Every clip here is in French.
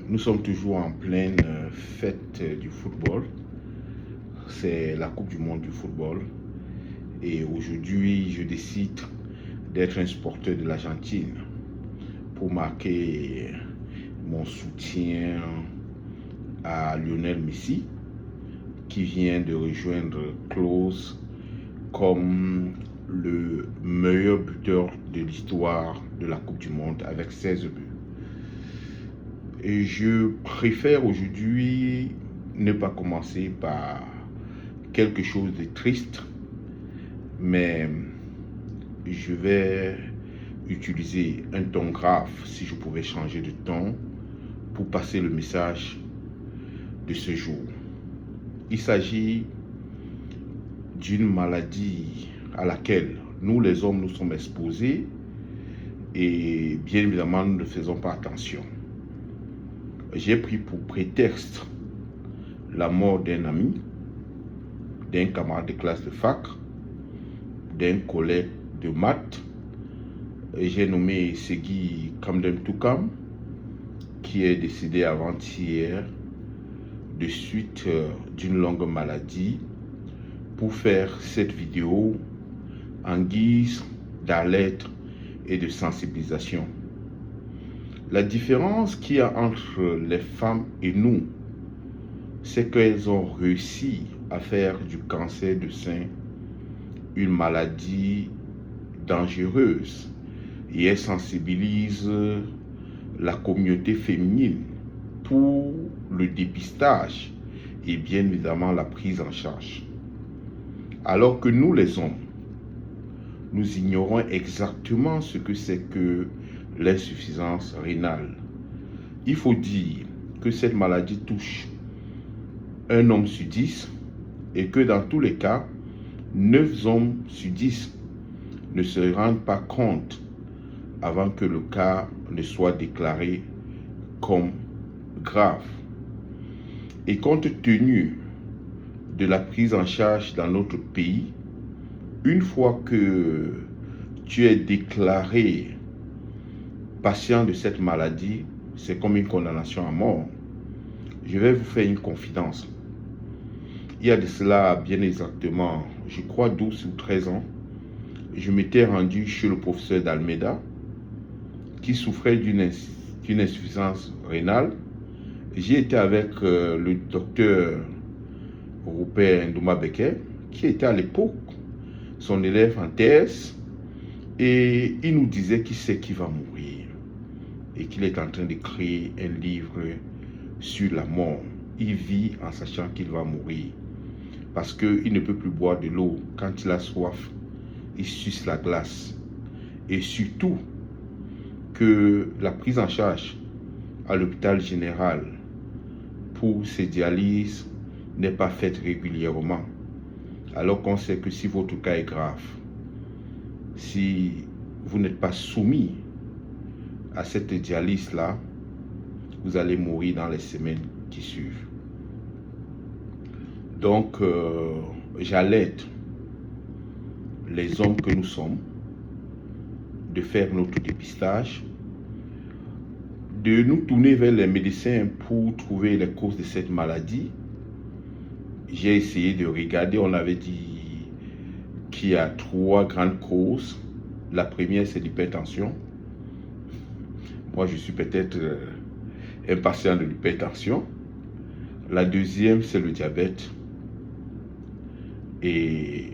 Nous sommes toujours en pleine fête du football. C'est la Coupe du Monde du football. Et aujourd'hui, je décide d'être un supporter de l'Argentine pour marquer mon soutien à Lionel Messi, qui vient de rejoindre Klose comme le meilleur buteur de l'histoire de la Coupe du Monde avec 16 buts. Et je préfère aujourd'hui ne pas commencer par quelque chose de triste, mais je vais utiliser un ton grave si je pouvais changer de ton pour passer le message de ce jour. Il s'agit d'une maladie à laquelle nous les hommes nous sommes exposés et bien évidemment nous ne faisons pas attention. J'ai pris pour prétexte la mort d'un ami, d'un camarade de classe de fac, d'un collègue de maths. J'ai nommé Segui Kamdem Toukam, qui est décédé avant-hier de suite d'une longue maladie, pour faire cette vidéo en guise d'alerte et de sensibilisation. La différence qu'il y a entre les femmes et nous, c'est qu'elles ont réussi à faire du cancer du sein une maladie dangereuse et elles sensibilisent la communauté féminine pour le dépistage et bien évidemment la prise en charge. Alors que nous les hommes, nous ignorons exactement ce que c'est que l'insuffisance rénale. Il faut dire que cette maladie touche un homme sur 10 et que dans tous les cas, 9 hommes sur 10 ne se rendent pas compte avant que le cas ne soit déclaré comme grave. Et compte tenu de la prise en charge dans notre pays, une fois que tu es déclaré patient de cette maladie, c'est comme une condamnation à mort. Je vais vous faire une confidence. Il y a de cela bien exactement, je crois 12 ou 13 ans, je m'étais rendu chez le professeur d'Almeida qui souffrait d'une insuffisance rénale. J'ai été avec le docteur Rupert Ndouma Becker, qui était à l'époque son élève en thèse, et il nous disait qu'il sait qu'il va mourir et qu'il est en train d'écrire un livre sur la mort. Il vit en sachant qu'il va mourir parce qu'il ne peut plus boire de l'eau. Quand il a soif, il suce la glace. Et surtout que la prise en charge à l'hôpital général pour ces dialyses n'est pas faite régulièrement. Alors qu'on sait que si votre cas est grave, si vous n'êtes pas soumis à cette dialyse-là, vous allez mourir dans les semaines qui suivent. Donc, j'alerte les hommes que nous sommes de faire notre dépistage, de nous tourner vers les médecins pour trouver les causes de cette maladie. J'ai essayé de regarder, on avait dit qu'il y a 3 grandes causes. La première, c'est l'hypertension. Moi, je suis peut-être un patient de l'hypertension. La deuxième, c'est le diabète. Et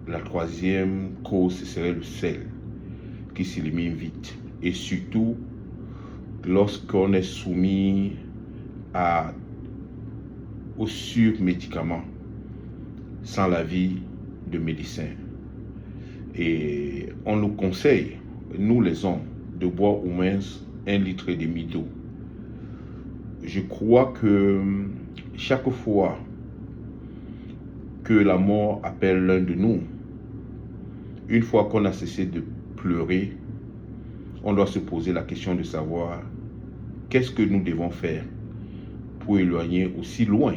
la troisième cause, ce serait le sel qui s'élimine vite. Et surtout, lorsqu'on est soumis aux surmédicaments sans l'avis de médecin. Et on nous conseille, nous les hommes, de boire au moins 1,5 litre d'eau. Je crois que chaque fois que la mort appelle l'un de nous, une fois qu'on a cessé de pleurer, on doit se poser la question de savoir qu'est-ce que nous devons faire pour éloigner aussi loin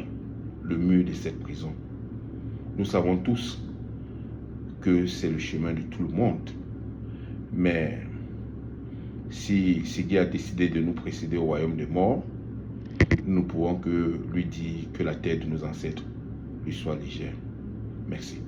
le mur de cette prison. Nous savons tous que c'est le chemin de tout le monde, mais si Segui a décidé de nous précéder au royaume des morts, nous ne pouvons que lui dire que la terre de nos ancêtres lui soit légère. Merci.